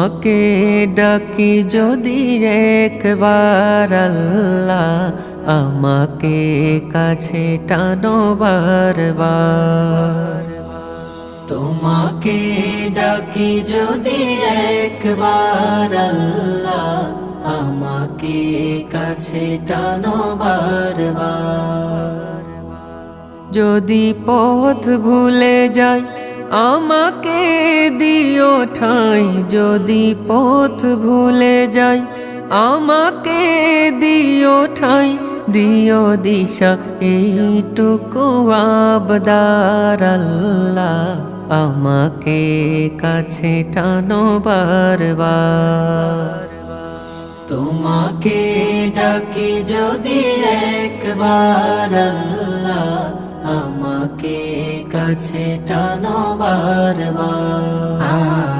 তোমাকে ডাকি যদি একবার আল্লাহ, আমাকে কাছে টানো বারবার। তোমাকে ডাকি যদি একবার আল্লাহ, আমাকে কাছে টানো বারবার। যদি পথ ভুলে যাই আমাকে দিও ঠাঁই, যদি পথ ভুলে যাই আমাকে দিও ঠাঁই, দিও দিশা এইটুকু আবদার আল্লাহ, আমাকে কাছে টানো বারবার। তোমাকে ডাকি যদি একবার আল্লাহ, আমাকে কাছে টানো বারবার।